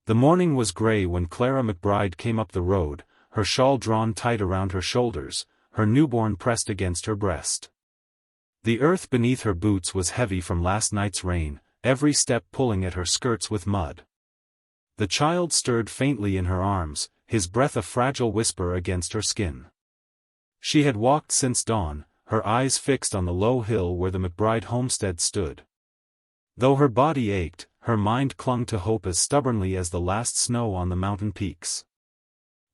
The morning was gray when Clara McBride came up the road, her shawl drawn tight around her shoulders, her newborn pressed against her breast. The earth beneath her boots was heavy from last night's rain, every step pulling at her skirts with mud. The child stirred faintly in her arms, his breath a fragile whisper against her skin. She had walked since dawn, her eyes fixed on the low hill where the McBride homestead stood. Though her body ached, her mind clung to hope as stubbornly as the last snow on the mountain peaks.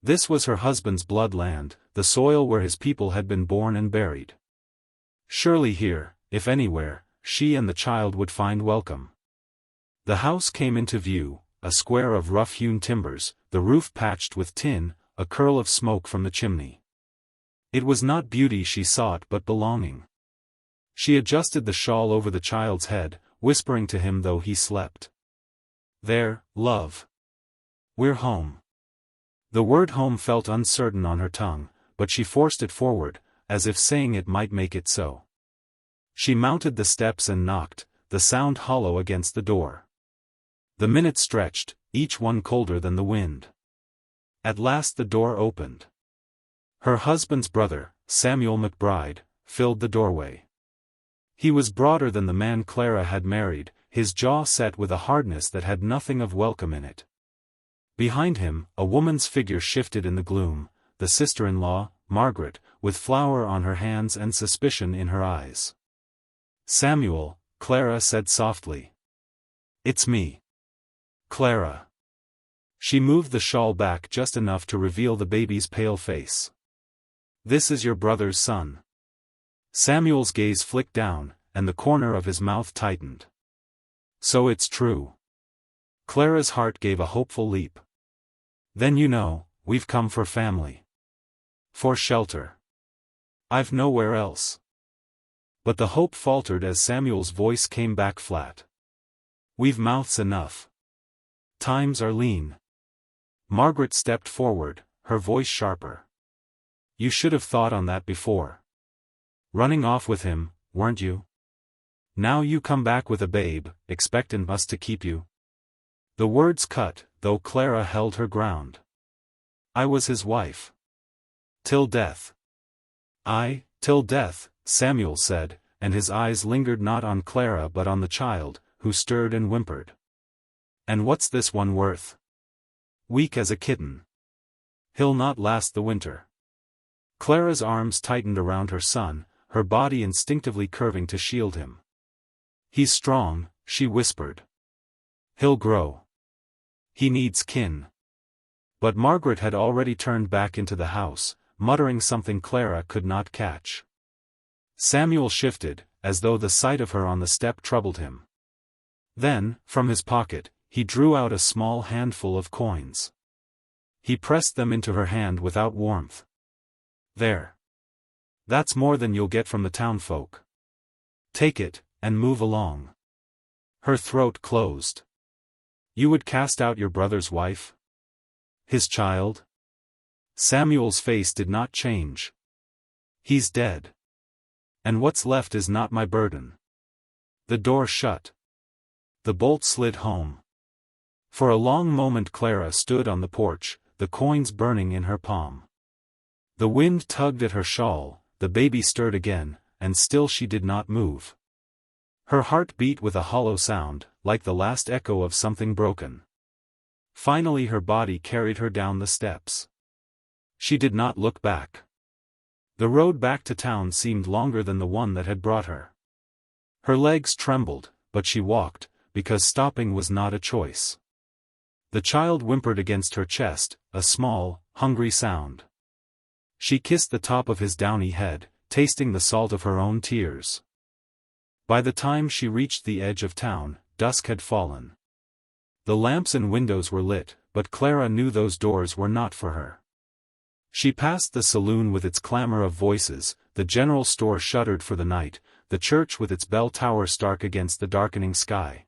This was her husband's bloodland, the soil where his people had been born and buried. Surely here, if anywhere, she and the child would find welcome. The house came into view, a square of rough-hewn timbers, the roof patched with tin, a curl of smoke from the chimney. It was not beauty she sought but belonging. She adjusted the shawl over the child's head, whispering to him though he slept. "There, love. We're home." The word home felt uncertain on her tongue, but she forced it forward, as if saying it might make it so. She mounted the steps and knocked, the sound hollow against the door. The minutes stretched, each one colder than the wind. At last the door opened. Her husband's brother, Samuel McBride, filled the doorway. He was broader than the man Clara had married, his jaw set with a hardness that had nothing of welcome in it. Behind him, a woman's figure shifted in the gloom, the sister-in-law, Margaret, with flour on her hands and suspicion in her eyes. "Samuel," Clara said softly. "It's me. Clara." She moved the shawl back just enough to reveal the baby's pale face. "This is your brother's son." Samuel's gaze flicked down, and the corner of his mouth tightened. "So it's true." Clara's heart gave a hopeful leap. "Then you know, we've come for family. For shelter. I've nowhere else." But the hope faltered as Samuel's voice came back flat. "We've mouths enough. Times are lean." Margaret stepped forward, her voice sharper. "You should have thought on that before. Running off with him, weren't you? Now you come back with a babe, expecting us to keep you." The words cut, though Clara held her ground. "I was his wife. Till death." Till death," Samuel said, and his eyes lingered not on Clara but on the child, who stirred and whimpered. "And what's this one worth? Weak as a kitten. He'll not last the winter." Clara's arms tightened around her son, her body instinctively curving to shield him. "He's strong," she whispered. "He'll grow. He needs kin." But Margaret had already turned back into the house, muttering something Clara could not catch. Samuel shifted, as though the sight of her on the step troubled him. Then, from his pocket, he drew out a small handful of coins. He pressed them into her hand without warmth. "There. That's more than you'll get from the townfolk. Take it, and move along." Her throat closed. "You would cast out your brother's wife? His child?" Samuel's face did not change. "He's dead. And what's left is not my burden." The door shut. The bolt slid home. For a long moment Clara stood on the porch, the coins burning in her palm. The wind tugged at her shawl, the baby stirred again, and still she did not move. Her heart beat with a hollow sound, like the last echo of something broken. Finally her body carried her down the steps. She did not look back. The road back to town seemed longer than the one that had brought her. Her legs trembled, but she walked, because stopping was not a choice. The child whimpered against her chest, a small, hungry sound. She kissed the top of his downy head, tasting the salt of her own tears. By the time she reached the edge of town, dusk had fallen. The lamps and windows were lit, but Clara knew those doors were not for her. She passed the saloon with its clamor of voices, the general store shuttered for the night, the church with its bell tower stark against the darkening sky.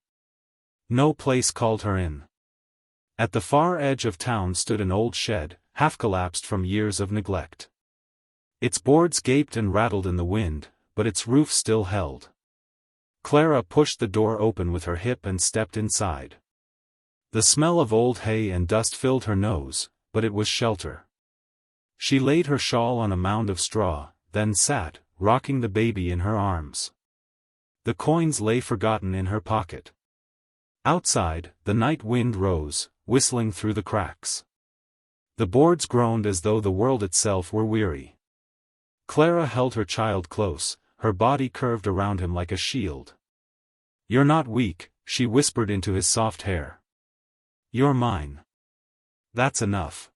No place called her in. At the far edge of town stood an old shed, half-collapsed from years of neglect. Its boards gaped and rattled in the wind, but its roof still held. Clara pushed the door open with her hip and stepped inside. The smell of old hay and dust filled her nose, but it was shelter. She laid her shawl on a mound of straw, then sat, rocking the baby in her arms. The coins lay forgotten in her pocket. Outside, the night wind rose, whistling through the cracks. The boards groaned as though the world itself were weary. Clara held her child close, her body curved around him like a shield. "You're not weak," she whispered into his soft hair. "You're mine. That's enough."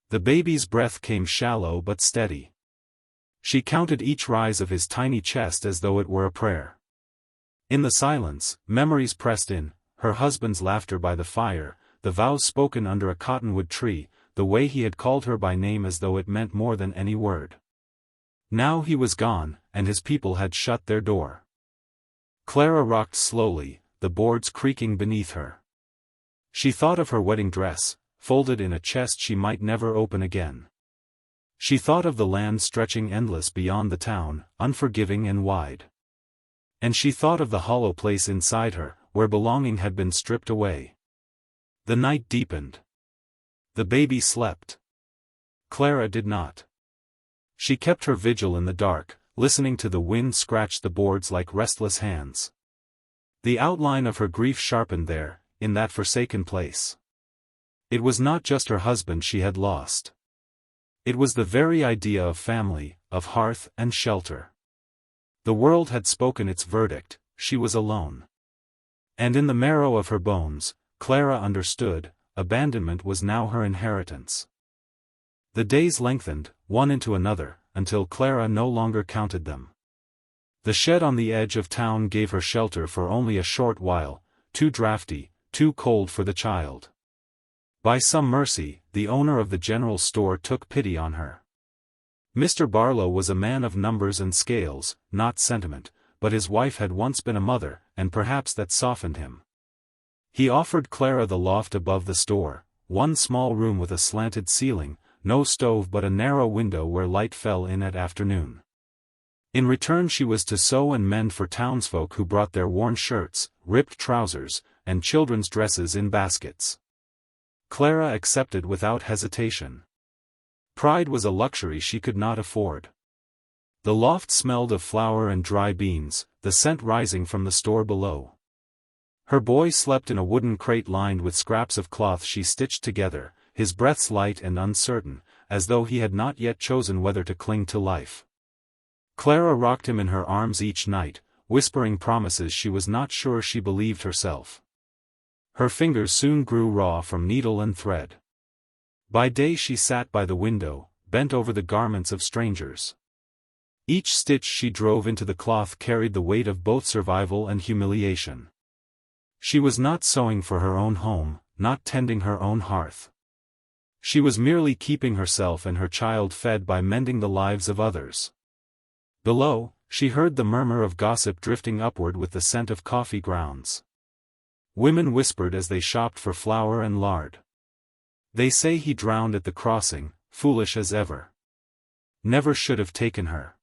The baby's breath came shallow but steady. She counted each rise of his tiny chest as though it were a prayer. In the silence, memories pressed in, her husband's laughter by the fire, the vows spoken under a cottonwood tree, the way he had called her by name as though it meant more than any word. Now he was gone, and his people had shut their door. Clara rocked slowly, the boards creaking beneath her. She thought of her wedding dress, folded in a chest she might never open again. She thought of the land stretching endless beyond the town, unforgiving and wide. And she thought of the hollow place inside her, where belonging had been stripped away. The night deepened. The baby slept. Clara did not. She kept her vigil in the dark, listening to the wind scratch the boards like restless hands. The outline of her grief sharpened there, in that forsaken place. It was not just her husband she had lost. It was the very idea of family, of hearth and shelter. The world had spoken its verdict, she was alone. And in the marrow of her bones, Clara understood, abandonment was now her inheritance. The days lengthened, one into another, until Clara no longer counted them. The shed on the edge of town gave her shelter for only a short while, too drafty, too cold for the child. By some mercy, the owner of the general store took pity on her. Mr. Barlow was a man of numbers and scales, not sentiment, but his wife had once been a mother, and perhaps that softened him. He offered Clara the loft above the store, one small room with a slanted ceiling, no stove but a narrow window where light fell in at afternoon. In return she was to sew and mend for townsfolk who brought their worn shirts, ripped trousers, and children's dresses in baskets. Clara accepted without hesitation. Pride was a luxury she could not afford. The loft smelled of flour and dry beans, the scent rising from the store below. Her boy slept in a wooden crate lined with scraps of cloth she stitched together, his breaths light and uncertain, as though he had not yet chosen whether to cling to life. Clara rocked him in her arms each night, whispering promises she was not sure she believed herself. Her fingers soon grew raw from needle and thread. By day she sat by the window, bent over the garments of strangers. Each stitch she drove into the cloth carried the weight of both survival and humiliation. She was not sewing for her own home, not tending her own hearth. She was merely keeping herself and her child fed by mending the lives of others. Below, she heard the murmur of gossip drifting upward with the scent of coffee grounds. Women whispered as they shopped for flour and lard. "They say he drowned at the crossing, foolish as ever. Never should have taken her.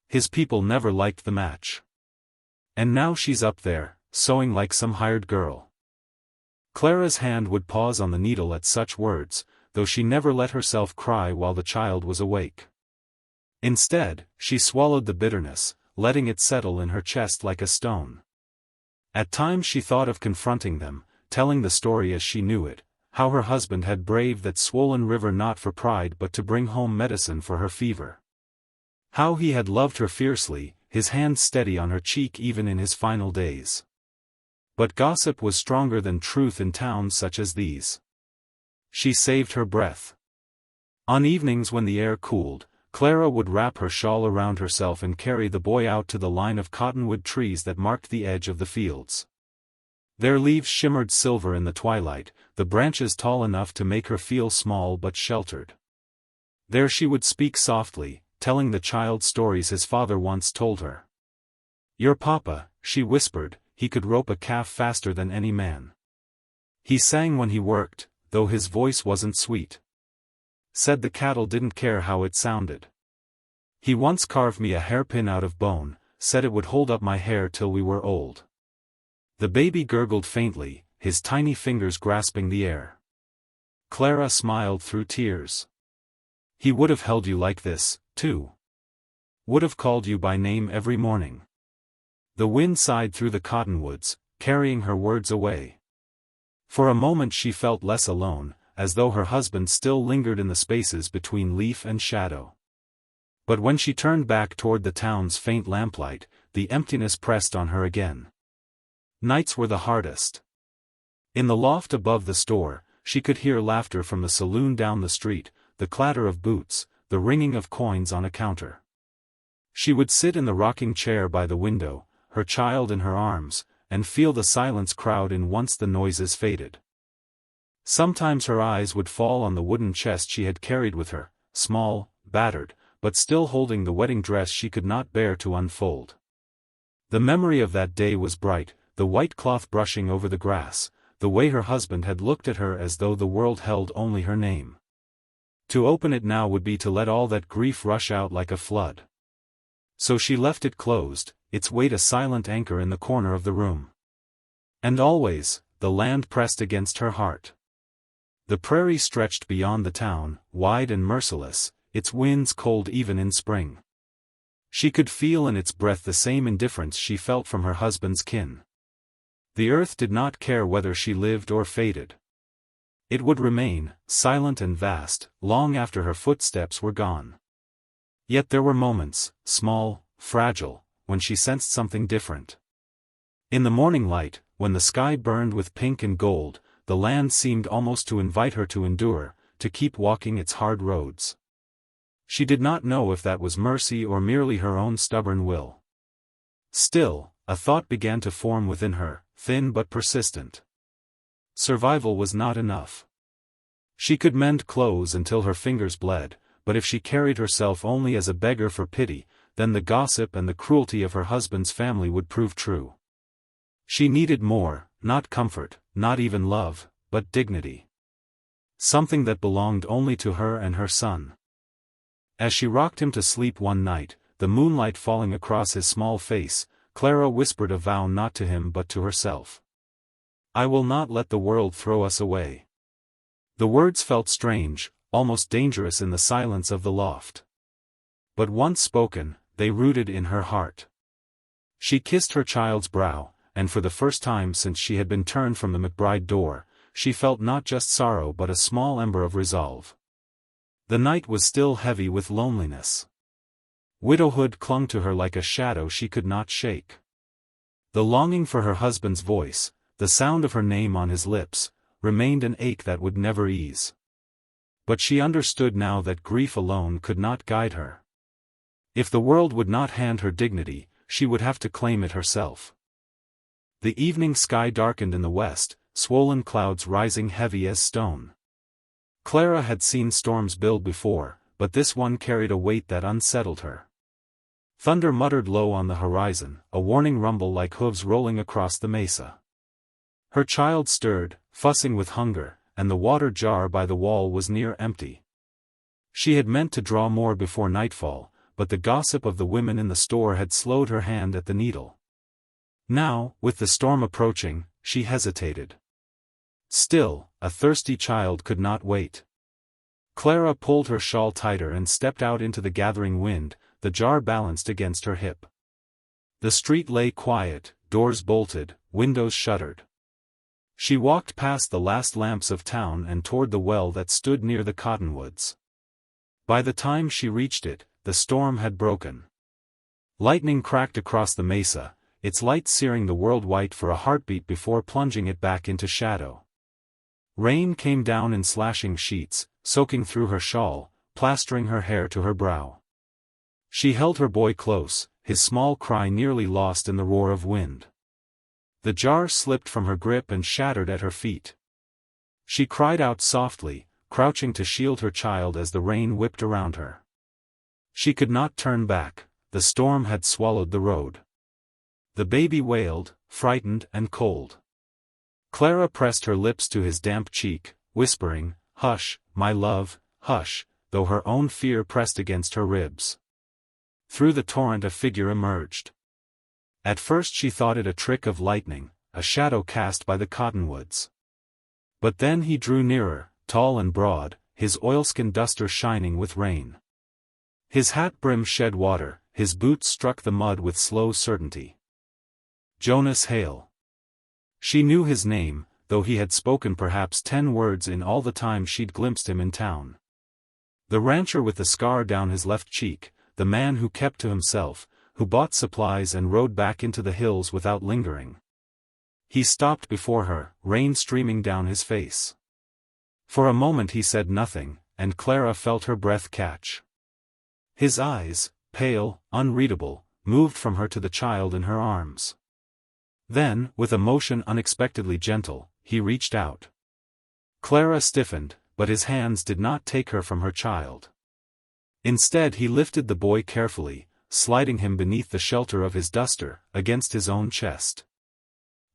His people never liked the match. And now she's up there, sewing like some hired girl." Clara's hand would pause on the needle at such words, though she never let herself cry while the child was awake. Instead, she swallowed the bitterness, letting it settle in her chest like a stone. At times she thought of confronting them, telling the story as she knew it, how her husband had braved that swollen river not for pride but to bring home medicine for her fever. How he had loved her fiercely, his hand steady on her cheek even in his final days. But gossip was stronger than truth in towns such as these. She saved her breath. On evenings when the air cooled, Clara would wrap her shawl around herself and carry the boy out to the line of cottonwood trees that marked the edge of the fields. Their leaves shimmered silver in the twilight, the branches tall enough to make her feel small but sheltered. There she would speak softly, telling the child stories his father once told her. "Your papa," she whispered, "he could rope a calf faster than any man. He sang when he worked, though his voice wasn't sweet. Said the cattle didn't care how it sounded. He once carved me a hairpin out of bone, said it would hold up my hair till we were old." The baby gurgled faintly, his tiny fingers grasping the air. Clara smiled through tears. He would have held you like this, too. Would have called you by name every morning. The wind sighed through the cottonwoods, carrying her words away. For a moment she felt less alone, as though her husband still lingered in the spaces between leaf and shadow. But when she turned back toward the town's faint lamplight, the emptiness pressed on her again. Nights were the hardest. In the loft above the store, she could hear laughter from the saloon down the street, the clatter of boots, the ringing of coins on a counter. She would sit in the rocking chair by the window, her child in her arms, and feel the silence crowd in once the noises faded. Sometimes her eyes would fall on the wooden chest she had carried with her, small, battered, but still holding the wedding dress she could not bear to unfold. The memory of that day was bright, the white cloth brushing over the grass, the way her husband had looked at her as though the world held only her name. To open it now would be to let all that grief rush out like a flood. So she left it closed, its weight a silent anchor in the corner of the room. And always, the land pressed against her heart. The prairie stretched beyond the town, wide and merciless, its winds cold even in spring. She could feel in its breath the same indifference she felt from her husband's kin. The earth did not care whether she lived or faded. It would remain, silent and vast, long after her footsteps were gone. Yet there were moments, small, fragile, when she sensed something different. In the morning light, when the sky burned with pink and gold, the land seemed almost to invite her to endure, to keep walking its hard roads. She did not know if that was mercy or merely her own stubborn will. Still, a thought began to form within her, thin but persistent. Survival was not enough. She could mend clothes until her fingers bled, but if she carried herself only as a beggar for pity, then the gossip and the cruelty of her husband's family would prove true. She needed more, not comfort, not even love, but dignity. Something that belonged only to her and her son. As she rocked him to sleep one night, the moonlight falling across his small face, Clara whispered a vow not to him but to herself. "I will not let the world throw us away." The words felt strange, almost dangerous in the silence of the loft. But once spoken, they rooted in her heart. She kissed her child's brow, and for the first time since she had been turned from the McBride door, she felt not just sorrow but a small ember of resolve. The night was still heavy with loneliness. Widowhood clung to her like a shadow she could not shake. The longing for her husband's voice, the sound of her name on his lips, remained an ache that would never ease. But she understood now that grief alone could not guide her. If the world would not hand her dignity, she would have to claim it herself. The evening sky darkened in the west, swollen clouds rising heavy as stone. Clara had seen storms build before, but this one carried a weight that unsettled her. Thunder muttered low on the horizon, a warning rumble like hooves rolling across the mesa. Her child stirred, fussing with hunger, and the water jar by the wall was near empty. She had meant to draw more before nightfall, but the gossip of the women in the store had slowed her hand at the needle. Now, with the storm approaching, she hesitated. Still, a thirsty child could not wait. Clara pulled her shawl tighter and stepped out into the gathering wind, the jar balanced against her hip. The street lay quiet, doors bolted, windows shuttered. She walked past the last lamps of town and toward the well that stood near the cottonwoods. By the time she reached it, the storm had broken. Lightning cracked across the mesa, its light searing the world white for a heartbeat before plunging it back into shadow. Rain came down in slashing sheets, soaking through her shawl, plastering her hair to her brow. She held her boy close, his small cry nearly lost in the roar of wind. The jar slipped from her grip and shattered at her feet. She cried out softly, crouching to shield her child as the rain whipped around her. She could not turn back, the storm had swallowed the road. The baby wailed, frightened and cold. Clara pressed her lips to his damp cheek, whispering, "Hush, my love, hush," though her own fear pressed against her ribs. Through the torrent a figure emerged. At first she thought it a trick of lightning, a shadow cast by the cottonwoods. But then he drew nearer, tall and broad, his oilskin duster shining with rain. His hat brim shed water, his boots struck the mud with slow certainty. Jonas Hale. She knew his name, though he had spoken perhaps 10 words in all the time she'd glimpsed him in town. The rancher with the scar down his left cheek, the man who kept to himself, who bought supplies and rode back into the hills without lingering. He stopped before her, rain streaming down his face. For a moment he said nothing, and Clara felt her breath catch. His eyes, pale, unreadable, moved from her to the child in her arms. Then, with a motion unexpectedly gentle, he reached out. Clara stiffened, but his hands did not take her from her child. Instead he lifted the boy carefully, sliding him beneath the shelter of his duster, against his own chest.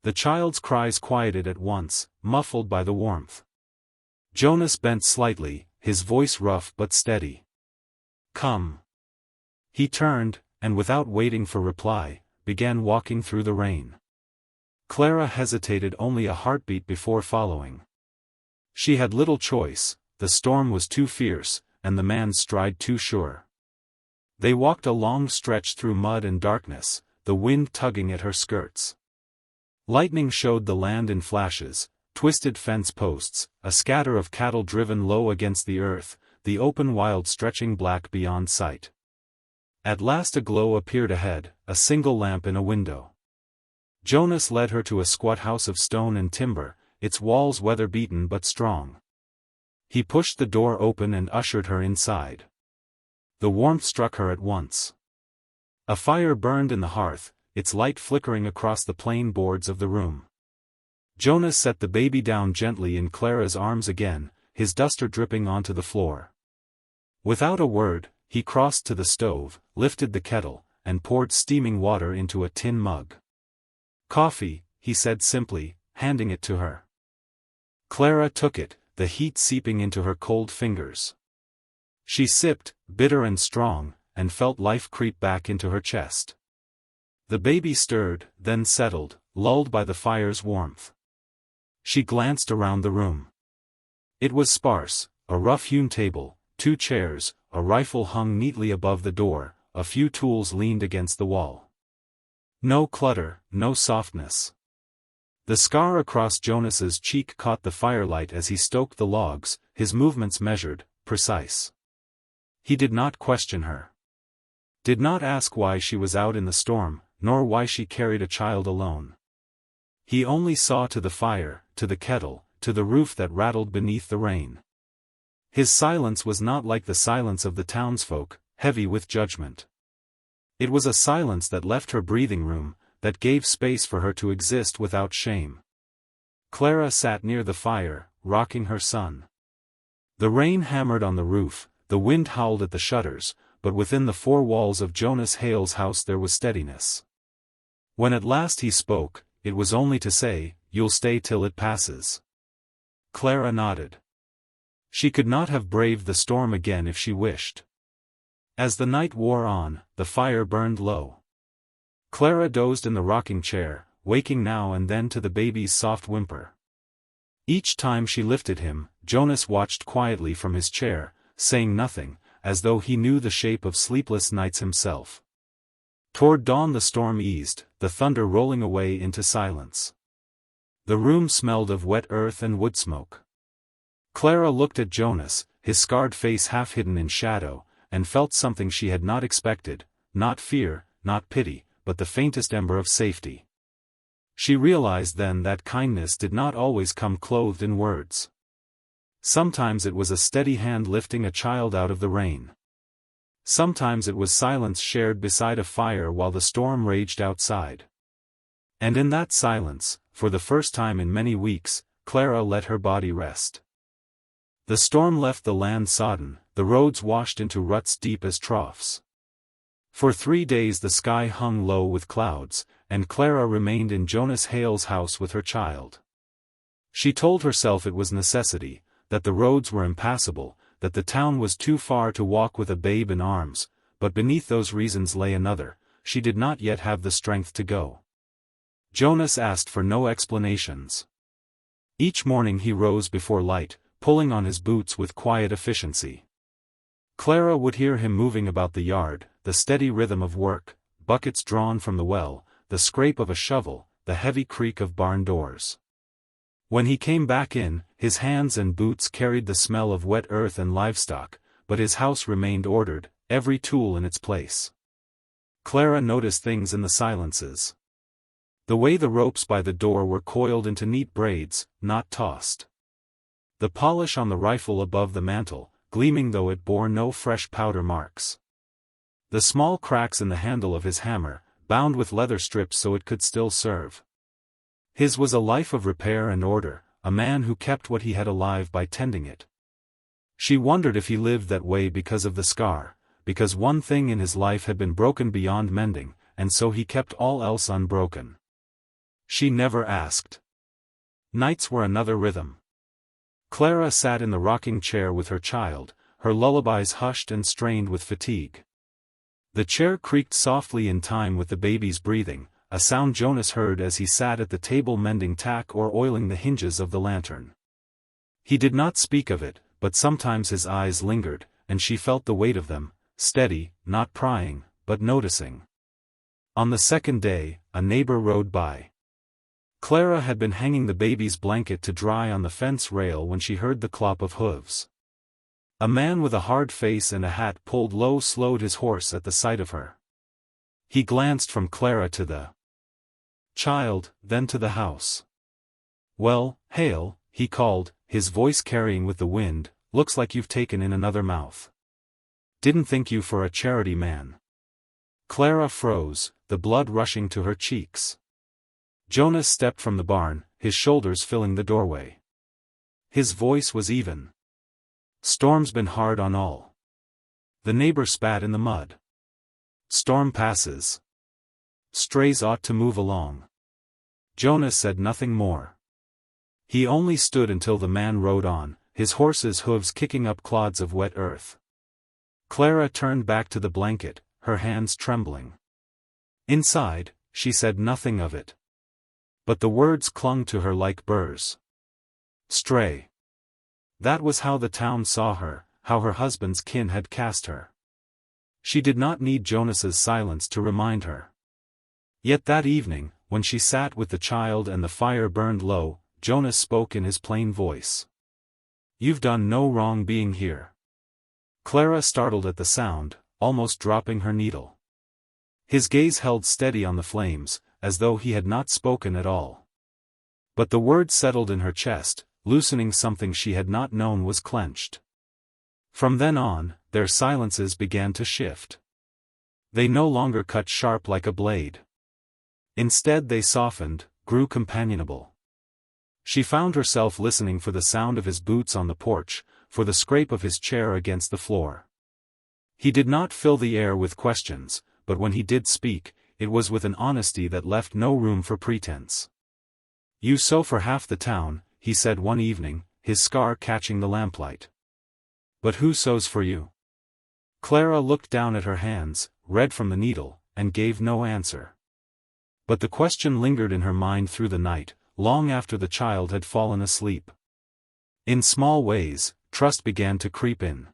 The child's cries quieted at once, muffled by the warmth. Jonas bent slightly, his voice rough but steady. "Come." He turned, and without waiting for reply, began walking through the rain. Clara hesitated only a heartbeat before following. She had little choice, the storm was too fierce, and the man's stride too sure. They walked a long stretch through mud and darkness, the wind tugging at her skirts. Lightning showed the land in flashes, twisted fence posts, a scatter of cattle driven low against the earth, the open wild stretching black beyond sight. At last a glow appeared ahead, a single lamp in a window. Jonas led her to a squat house of stone and timber, its walls weather-beaten but strong. He pushed the door open and ushered her inside. The warmth struck her at once. A fire burned in the hearth, its light flickering across the plain boards of the room. Jonas set the baby down gently in Clara's arms again, his duster dripping onto the floor. Without a word, he crossed to the stove, lifted the kettle, and poured steaming water into a tin mug. "Coffee," he said simply, handing it to her. Clara took it, the heat seeping into her cold fingers. She sipped, bitter and strong, and felt life creep back into her chest. The baby stirred, then settled, lulled by the fire's warmth. She glanced around the room. It was sparse, a rough-hewn table, 2 chairs, a rifle hung neatly above the door, a few tools leaned against the wall. No clutter, no softness. The scar across Jonas's cheek caught the firelight as he stoked the logs, his movements measured, precise. He did not question her. Did not ask why she was out in the storm, nor why she carried a child alone. He only saw to the fire, to the kettle, to the roof that rattled beneath the rain. His silence was not like the silence of the townsfolk, heavy with judgment. It was a silence that left her breathing room, that gave space for her to exist without shame. Clara sat near the fire, rocking her son. The rain hammered on the roof, the wind howled at the shutters, but within the 4 walls of Jonas Hale's house there was steadiness. When at last he spoke, it was only to say, "You'll stay till it passes." Clara nodded. She could not have braved the storm again if she wished. As the night wore on, the fire burned low. Clara dozed in the rocking chair, waking now and then to the baby's soft whimper. Each time she lifted him, Jonas watched quietly from his chair, saying nothing, as though he knew the shape of sleepless nights himself. Toward dawn the storm eased, the thunder rolling away into silence. The room smelled of wet earth and wood smoke. Clara looked at Jonas, his scarred face half hidden in shadow, and felt something she had not expected, not fear, not pity, but the faintest ember of safety. She realized then that kindness did not always come clothed in words. Sometimes it was a steady hand lifting a child out of the rain. Sometimes it was silence shared beside a fire while the storm raged outside. And in that silence, for the first time in many weeks, Clara let her body rest. The storm left the land sodden, the roads washed into ruts deep as troughs. For 3 days the sky hung low with clouds, and Clara remained in Jonas Hale's house with her child. She told herself it was necessity, that the roads were impassable, that the town was too far to walk with a babe in arms, but beneath those reasons lay another: she did not yet have the strength to go. Jonas asked for no explanations. Each morning he rose before light, pulling on his boots with quiet efficiency. Clara would hear him moving about the yard, the steady rhythm of work, buckets drawn from the well, the scrape of a shovel, the heavy creak of barn doors. When he came back in, his hands and boots carried the smell of wet earth and livestock, but his house remained ordered, every tool in its place. Clara noticed things in the silences. The way the ropes by the door were coiled into neat braids, not tossed. The polish on the rifle above the mantel, gleaming though it bore no fresh powder marks. The small cracks in the handle of his hammer, bound with leather strips so it could still serve. His was a life of repair and order, a man who kept what he had alive by tending it. She wondered if he lived that way because of the scar, because one thing in his life had been broken beyond mending, and so he kept all else unbroken. She never asked. Nights were another rhythm. Clara sat in the rocking chair with her child, her lullabies hushed and strained with fatigue. The chair creaked softly in time with the baby's breathing, a sound Jonas heard as he sat at the table mending tack or oiling the hinges of the lantern. He did not speak of it, but sometimes his eyes lingered, and she felt the weight of them, steady, not prying, but noticing. On the second day, a neighbor rode by. Clara had been hanging the baby's blanket to dry on the fence rail when she heard the clop of hooves. A man with a hard face and a hat pulled low slowed his horse at the sight of her. He glanced from Clara to the child, then to the house. "Well, Hale," he called, his voice carrying with the wind, "looks like you've taken in another mouth. Didn't think you for a charity man." Clara froze, the blood rushing to her cheeks. Jonas stepped from the barn, his shoulders filling the doorway. His voice was even. "Storm's been hard on all." The neighbor spat in the mud. "Storm passes. Strays ought to move along." Jonas said nothing more. He only stood until the man rode on, his horse's hooves kicking up clods of wet earth. Clara turned back to the blanket, her hands trembling. Inside, she said nothing of it. But the words clung to her like burrs. Stray. That was how the town saw her, how her husband's kin had cast her. She did not need Jonas's silence to remind her. Yet that evening, when she sat with the child and the fire burned low, Jonas spoke in his plain voice. "You've done no wrong being here." Clara startled at the sound, almost dropping her needle. His gaze held steady on the flames, as though he had not spoken at all. But the word settled in her chest, loosening something she had not known was clenched. From then on, their silences began to shift. They no longer cut sharp like a blade. Instead they softened, grew companionable. She found herself listening for the sound of his boots on the porch, for the scrape of his chair against the floor. He did not fill the air with questions, but when he did speak, it was with an honesty that left no room for pretense. "You sew for half the town," he said one evening, his scar catching the lamplight. "But who sews for you?" Clara looked down at her hands, red from the needle, and gave no answer. But the question lingered in her mind through the night, long after the child had fallen asleep. In small ways, trust began to creep in.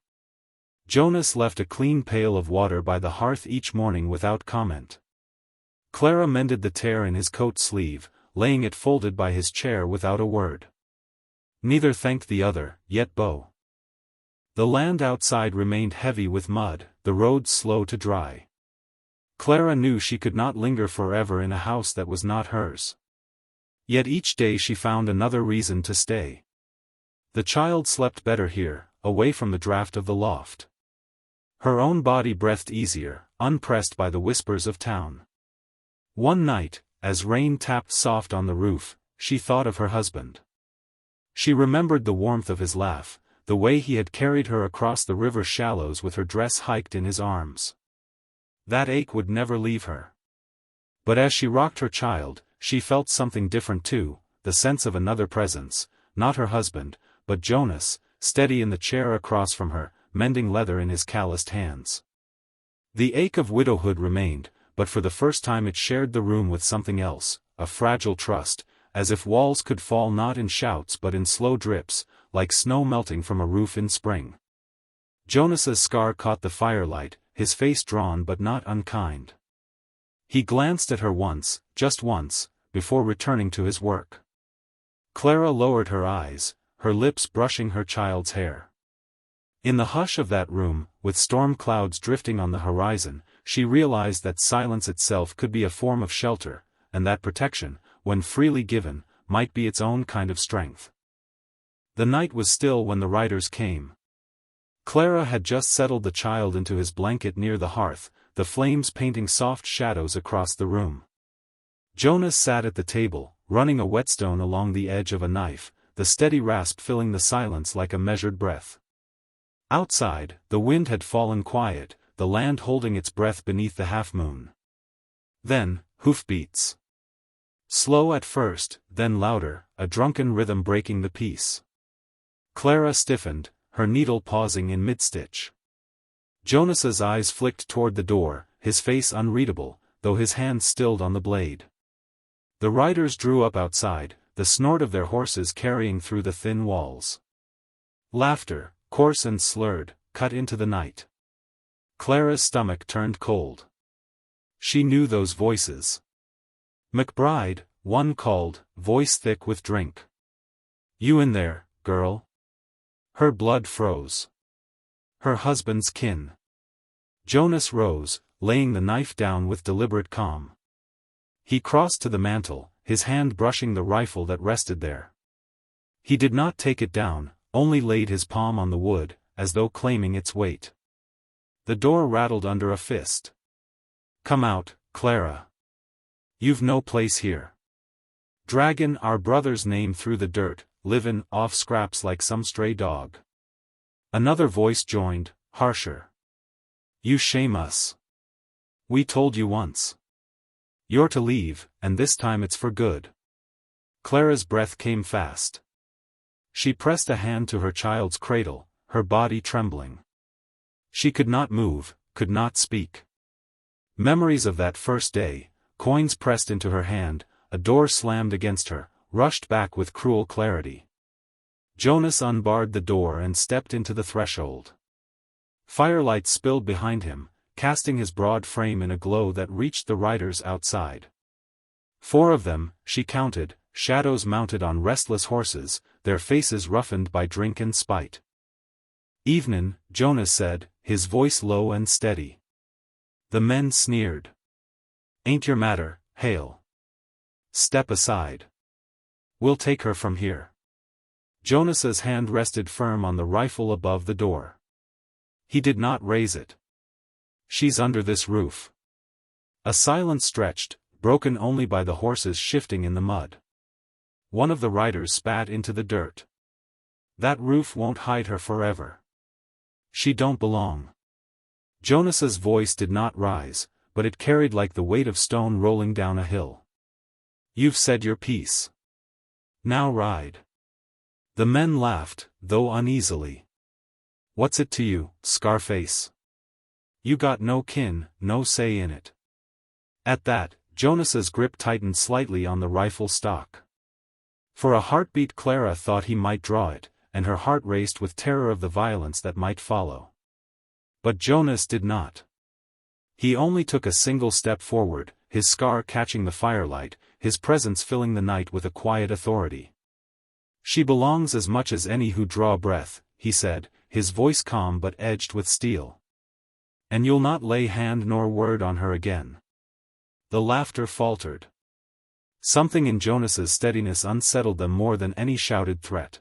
Jonas left a clean pail of water by the hearth each morning without comment. Clara mended the tear in his coat sleeve, laying it folded by his chair without a word. Neither thanked the other, yet both. The land outside remained heavy with mud, the roads slow to dry. Clara knew she could not linger forever in a house that was not hers. Yet each day she found another reason to stay. The child slept better here, away from the draft of the loft. Her own body breathed easier, unpressed by the whispers of town. One night, as rain tapped soft on the roof, she thought of her husband. She remembered the warmth of his laugh, the way he had carried her across the river shallows with her dress hiked in his arms. That ache would never leave her. But as she rocked her child, she felt something different too, the sense of another presence, not her husband, but Jonas, steady in the chair across from her, mending leather in his calloused hands. The ache of widowhood remained, but for the first time it shared the room with something else, a fragile trust, as if walls could fall not in shouts but in slow drips, like snow melting from a roof in spring. Jonas's scar caught the firelight, his face drawn but not unkind. He glanced at her once, just once, before returning to his work. Clara lowered her eyes, her lips brushing her child's hair. In the hush of that room, with storm clouds drifting on the horizon, she realized that silence itself could be a form of shelter, and that protection, when freely given, might be its own kind of strength. The night was still when the riders came. Clara had just settled the child into his blanket near the hearth, the flames painting soft shadows across the room. Jonas sat at the table, running a whetstone along the edge of a knife, the steady rasp filling the silence like a measured breath. Outside, the wind had fallen quiet, the land holding its breath beneath the half-moon. Then, hoofbeats. Slow at first, then louder, a drunken rhythm breaking the peace. Clara stiffened, her needle pausing in mid-stitch. Jonas's eyes flicked toward the door, his face unreadable, though his hand stilled on the blade. The riders drew up outside, the snort of their horses carrying through the thin walls. Laughter, coarse and slurred, cut into the night. Clara's stomach turned cold. She knew those voices. McBride, one called, voice thick with drink. "You in there, girl?" Her blood froze. Her husband's kin. Jonas rose, laying the knife down with deliberate calm. He crossed to the mantel, his hand brushing the rifle that rested there. He did not take it down, only laid his palm on the wood, as though claiming its weight. The door rattled under a fist. "Come out, Clara. You've no place here. Draggin' our brother's name through the dirt, livin' off scraps like some stray dog." Another voice joined, harsher. "You shame us. We told you once. You're to leave, and this time it's for good." Clara's breath came fast. She pressed a hand to her child's cradle, her body trembling. She could not move, could not speak. Memories of that first day, coins pressed into her hand, a door slammed against her, rushed back with cruel clarity. Jonas unbarred the door and stepped into the threshold. Firelight spilled behind him, casting his broad frame in a glow that reached the riders outside. 4 of them, she counted, shadows mounted on restless horses, their faces roughened by drink and spite. "Evenin'," Jonas said, his voice low and steady. The men sneered. "Ain't your matter, Hale. Step aside. We'll take her from here." Jonas's hand rested firm on the rifle above the door. He did not raise it. "She's under this roof." A silence stretched, broken only by the horses shifting in the mud. One of the riders spat into the dirt. "That roof won't hide her forever. She don't belong." Jonas's voice did not rise, but it carried like the weight of stone rolling down a hill. "You've said your piece. Now ride." The men laughed, though uneasily. "What's it to you, Scarface? You got no kin, no say in it." At that, Jonas's grip tightened slightly on the rifle stock. For a heartbeat Clara thought he might draw it, and her heart raced with terror of the violence that might follow. But Jonas did not. He only took a single step forward, his scar catching the firelight, his presence filling the night with a quiet authority. "She belongs as much as any who draw breath," he said, his voice calm but edged with steel. "And you'll not lay hand nor word on her again." The laughter faltered. Something in Jonas's steadiness unsettled them more than any shouted threat.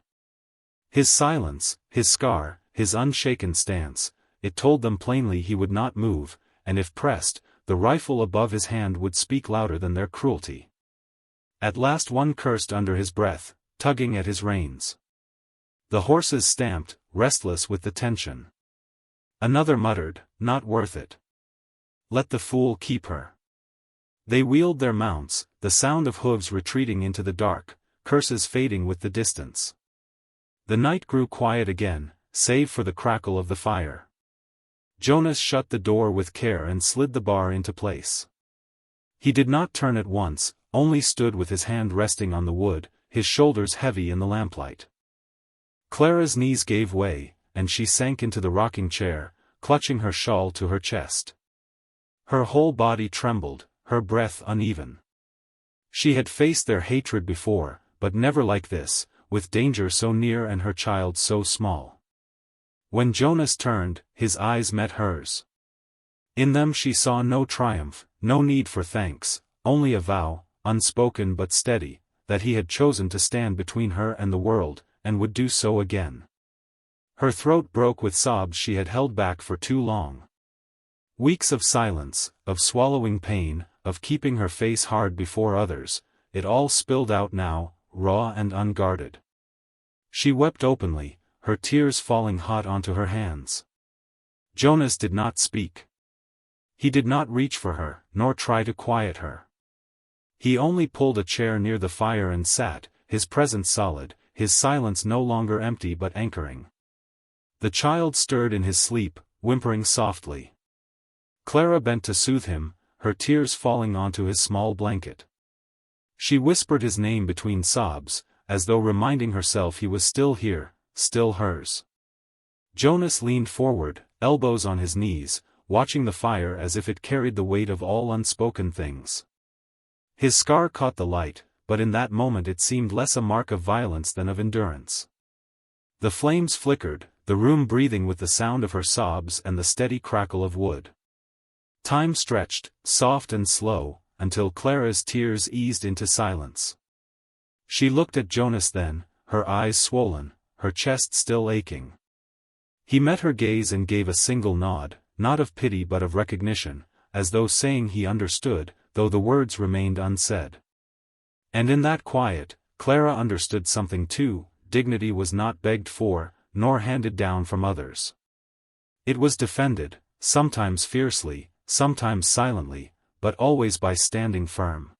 His silence, his scar, his unshaken stance, it told them plainly he would not move, and if pressed, the rifle above his hand would speak louder than their cruelty. At last one cursed under his breath, tugging at his reins. The horses stamped, restless with the tension. Another muttered, "Not worth it. Let the fool keep her." They wheeled their mounts, the sound of hooves retreating into the dark, curses fading with the distance. The night grew quiet again, save for the crackle of the fire. Jonas shut the door with care and slid the bar into place. He did not turn at once, only stood with his hand resting on the wood, his shoulders heavy in the lamplight. Clara's knees gave way, and she sank into the rocking chair, clutching her shawl to her chest. Her whole body trembled, her breath uneven. She had faced their hatred before, but never like this, with danger so near and her child so small. When Jonas turned, his eyes met hers. In them she saw no triumph, no need for thanks, only a vow, unspoken but steady, that he had chosen to stand between her and the world, and would do so again. Her throat broke with sobs she had held back for too long. Weeks of silence, of swallowing pain, of keeping her face hard before others, it all spilled out now, raw and unguarded. She wept openly, her tears falling hot onto her hands. Jonas did not speak. He did not reach for her, nor try to quiet her. He only pulled a chair near the fire and sat, his presence solid, his silence no longer empty but anchoring. The child stirred in his sleep, whimpering softly. Clara bent to soothe him, her tears falling onto his small blanket. She whispered his name between sobs, as though reminding herself he was still here, still hers. Jonas leaned forward, elbows on his knees, watching the fire as if it carried the weight of all unspoken things. His scar caught the light, but in that moment it seemed less a mark of violence than of endurance. The flames flickered, the room breathing with the sound of her sobs and the steady crackle of wood. Time stretched, soft and slow, until Clara's tears eased into silence. She looked at Jonas then, her eyes swollen, her chest still aching. He met her gaze and gave a single nod, not of pity but of recognition, as though saying he understood, though the words remained unsaid. And in that quiet, Clara understood something too: dignity was not begged for, nor handed down from others. It was defended, sometimes fiercely, sometimes silently, but always by standing firm.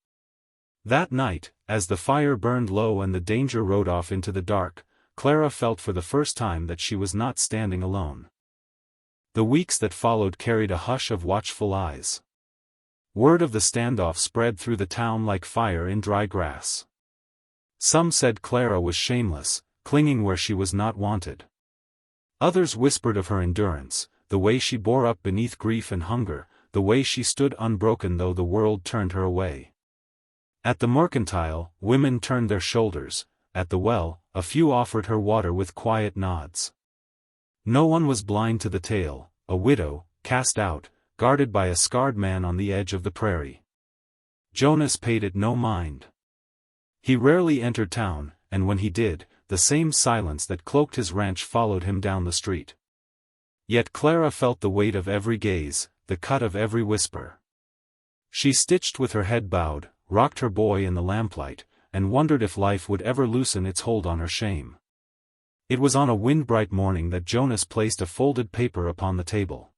That night, as the fire burned low and the danger rode off into the dark, Clara felt for the first time that she was not standing alone. The weeks that followed carried a hush of watchful eyes. Word of the standoff spread through the town like fire in dry grass. Some said Clara was shameless, clinging where she was not wanted. Others whispered of her endurance, the way she bore up beneath grief and hunger, the way she stood unbroken though the world turned her away. At the mercantile, women turned their shoulders; at the well, a few offered her water with quiet nods. No one was blind to the tale: a widow, cast out, guarded by a scarred man on the edge of the prairie. Jonas paid it no mind. He rarely entered town, and when he did, the same silence that cloaked his ranch followed him down the street. Yet Clara felt the weight of every gaze, the cut of every whisper. She stitched with her head bowed, rocked her boy in the lamplight, and wondered if life would ever loosen its hold on her shame. It was on a wind-bright morning that Jonas placed a folded paper upon the table.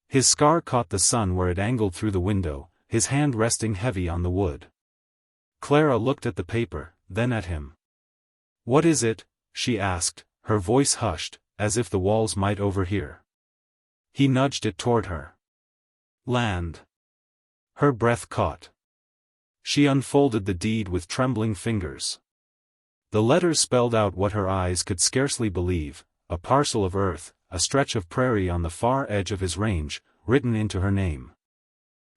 His scar caught the sun where it angled through the window, his hand resting heavy on the wood. Clara looked at the paper, then at him. "What is it?" she asked, her voice hushed, as if the walls might overhear. He nudged it toward her. "Land." Her breath caught. She unfolded the deed with trembling fingers. The letters spelled out what her eyes could scarcely believe: a parcel of earth, a stretch of prairie on the far edge of his range, written into her name.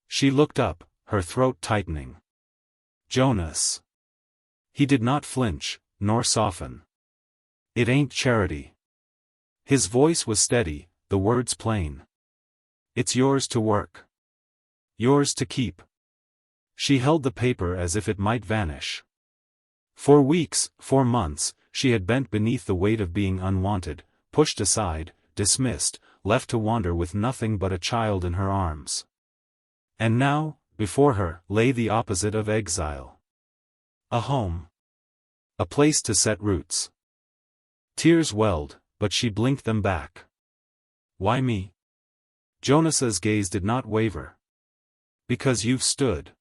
She looked up, her throat tightening. "Jonas." He did not flinch, nor soften. "It ain't charity." His voice was steady, the words plain. "It's yours to work. Yours to keep." She held the paper as if it might vanish. For weeks, for months, she had bent beneath the weight of being unwanted, pushed aside, dismissed, left to wander with nothing but a child in her arms. And now, before her, lay the opposite of exile. A home. A place to set roots. Tears welled, but she blinked them back. "Why me?" Jonas's gaze did not waver. "Because you've stood."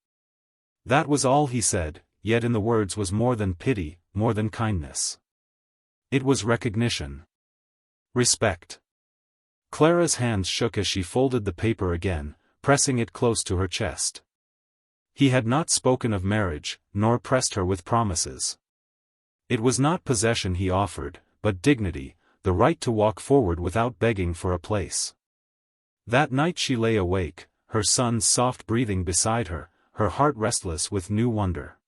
That was all he said, yet in the words was more than pity, more than kindness. It was recognition. Respect. Clara's hands shook as she folded the paper again, pressing it close to her chest. He had not spoken of marriage, nor pressed her with promises. It was not possession he offered, but dignity, the right to walk forward without begging for a place. That night she lay awake, her son's soft breathing beside her, her heart restless with new wonder.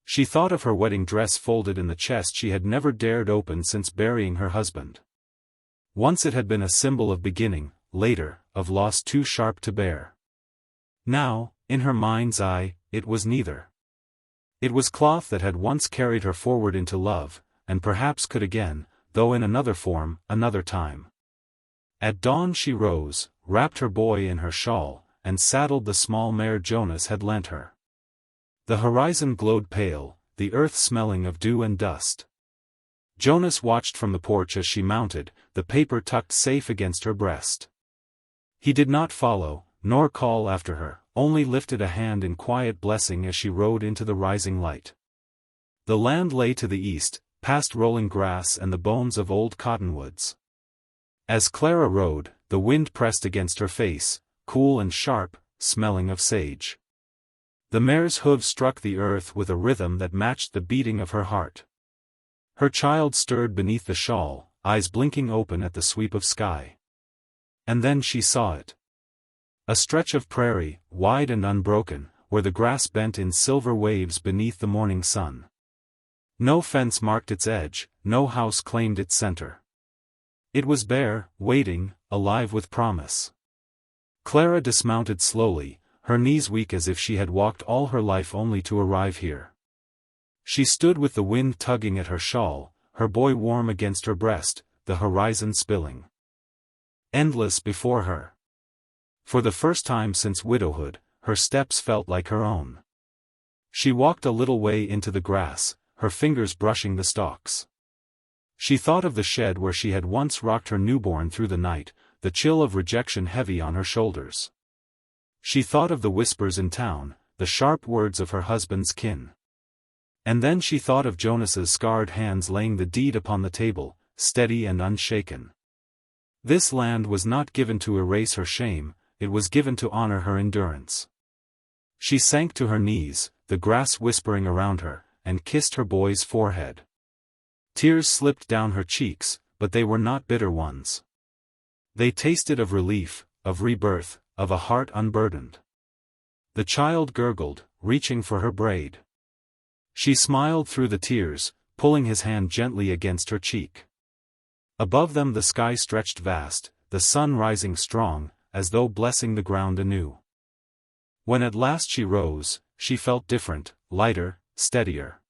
She thought of her wedding dress folded in the chest she had never dared open since burying her husband. Once it had been a symbol of beginning, later, of loss too sharp to bear. Now, in her mind's eye, it was neither. It was cloth that had once carried her forward into love, and perhaps could again, though in another form, another time. At dawn she rose, wrapped her boy in her shawl, and saddled the small mare Jonas had lent her. The horizon glowed pale, the earth smelling of dew and dust. Jonas watched from the porch as she mounted, the paper tucked safe against her breast. He did not follow, nor call after her, only lifted a hand in quiet blessing as she rode into the rising light. The land lay to the east, past rolling grass and the bones of old cottonwoods. As Clara rode, the wind pressed against her face, cool and sharp, smelling of sage. The mare's hooves struck the earth with a rhythm that matched the beating of her heart. Her child stirred beneath the shawl, eyes blinking open at the sweep of sky. And then she saw it. A stretch of prairie, wide and unbroken, where the grass bent in silver waves beneath the morning sun. No fence marked its edge, no house claimed its center. It was bare, waiting, alive with promise. Clara dismounted slowly, her knees weak as if she had walked all her life only to arrive here. She stood with the wind tugging at her shawl, her boy warm against her breast, the horizon spilling endless before her. For the first time since widowhood, her steps felt like her own. She walked a little way into the grass, her fingers brushing the stalks. She thought of the shed where she had once rocked her newborn through the night, the chill of rejection heavy on her shoulders. She thought of the whispers in town, the sharp words of her husband's kin. And then she thought of Jonas's scarred hands laying the deed upon the table, steady and unshaken. This land was not given to erase her shame, it was given to honor her endurance. She sank to her knees, the grass whispering around her, and kissed her boy's forehead. Tears slipped down her cheeks, but they were not bitter ones. They tasted of relief, of rebirth, of a heart unburdened. The child gurgled, reaching for her braid. She smiled through the tears, pulling his hand gently against her cheek. Above them the sky stretched vast, the sun rising strong, as though blessing the ground anew. When at last she rose, she felt different, lighter, steadier.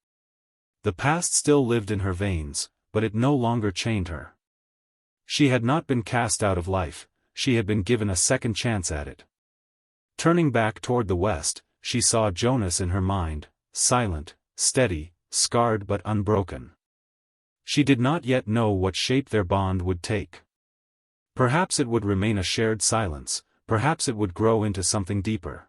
The past still lived in her veins, but it no longer chained her. She had not been cast out of life, she had been given a second chance at it. Turning back toward the west, she saw Jonas in her mind, silent, steady, scarred but unbroken. She did not yet know what shape their bond would take. Perhaps it would remain a shared silence, perhaps it would grow into something deeper.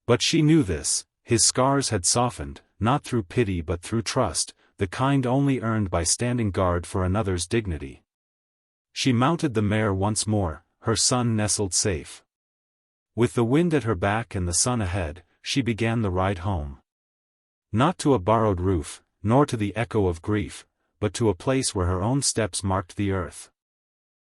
But she knew this, his scars had softened, not through pity but through trust, the kind only earned by standing guard for another's dignity. She mounted the mare once more, her son nestled safe. With the wind at her back and the sun ahead, she began the ride home. Not to a borrowed roof, nor to the echo of grief, but to a place where her own steps marked the earth.